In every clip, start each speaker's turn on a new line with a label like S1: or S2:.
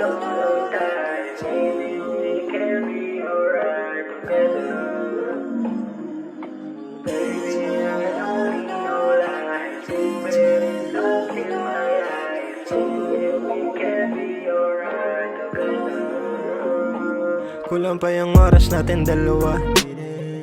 S1: don't die. Maybe we can be alright together. Baby, I don't need no lies. Baby, look in my eyes. Maybe we can be alright together.
S2: Kulang pa yung oras natin dalawa.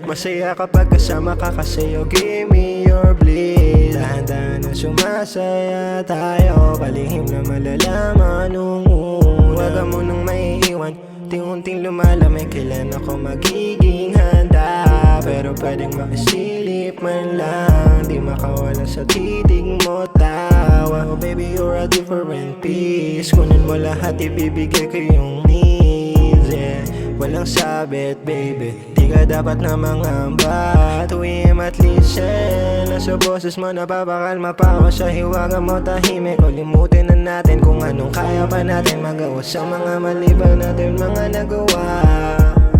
S2: Masaya kapag kasama ka kasi give me your bliss. Dahan-dahan na sumasaya tayo, palihim na malalaman nung una. Huwag mo nang maiiwan, unti-unting lumalamig. Kailan ako magiging handa? Pero pwedeng makasilip man lang, di makawala sa titig mo tawa. Oh baby, you're a different piece. Kunin mo lahat, ibibigay ko yung needs, yeah. Walang sabit, baby, di ka dapat na mangamba. Tuwim at listen, nasa boses mo napapakalma pa ako. Sa hiwaga mo tahimik, ulimutin na natin kung anong kaya pa natin magawa. Sa mga mali pa natin mga nagawa.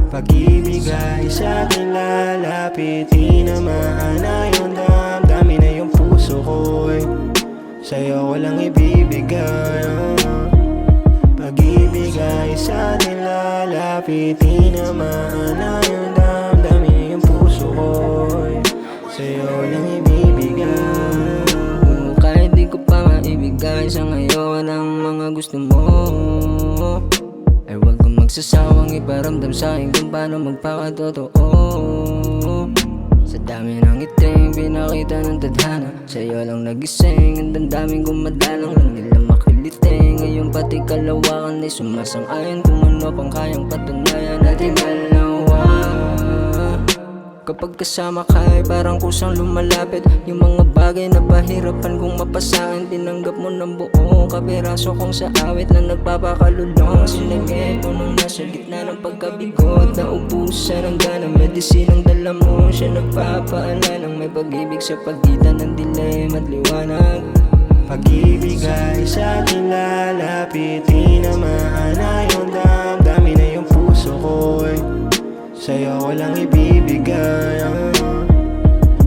S2: Pag-ibig ay sa akin lalapitin na maana yung damdamin na yung puso ko'y sa'yo ko lang ibibigay. Pag-ibig ay sa atin lalapitin na maana yung damdamin na yung puso ko'y sa'yo ko lang ibibigay.
S3: Kahit di ko pa maibigay sa ngayon ang mga gusto mo, ay huwag kang magsasawang iparamdam sa'kin kung paano magpakatotoo. Sa dami ng iting pinakita ng tadhana, sa'yo lang nagising. Ang daming gumadalang lang nila makiliting. Ngayon pati kalawakan ay sumasang-ayon kung ano pang kayang patunayan natin dalawa. Kapag kasama ka ay parang kusang lumalapit. Yung mga bagay na pahirapan kong mapasain, tinanggap mo ng buong kapiraso kong sa awit na nagpapakalulong. Sinagay mo nung nasa gitna ng pagkabigot, naubusan ng gana, medisinang dala mo. Siya nagpapaalala ng may pag-ibig sa pagitan ng dilim at liwanag.
S2: Pag-ibig ay sa akin lalapitin na maana yung damdamin na yung puso ko'y sa'yo ko lang ibibigay.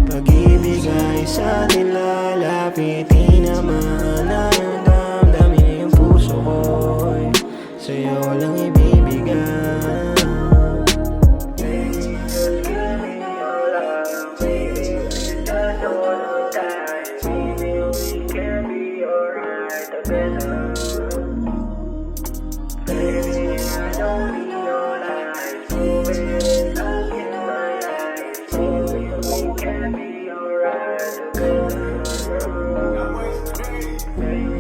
S2: Pag-ibig ay sa atin lalapitin na maana yung damdamin na yung puso ko'y sa'yo ko lang ibibigay.
S1: Baby, just give me your love. Baby, just don't die. Maybe we can be alright together. Baby, I don't need no lies. Baby, look in my eyes. Maybe we can be alright together. Baby,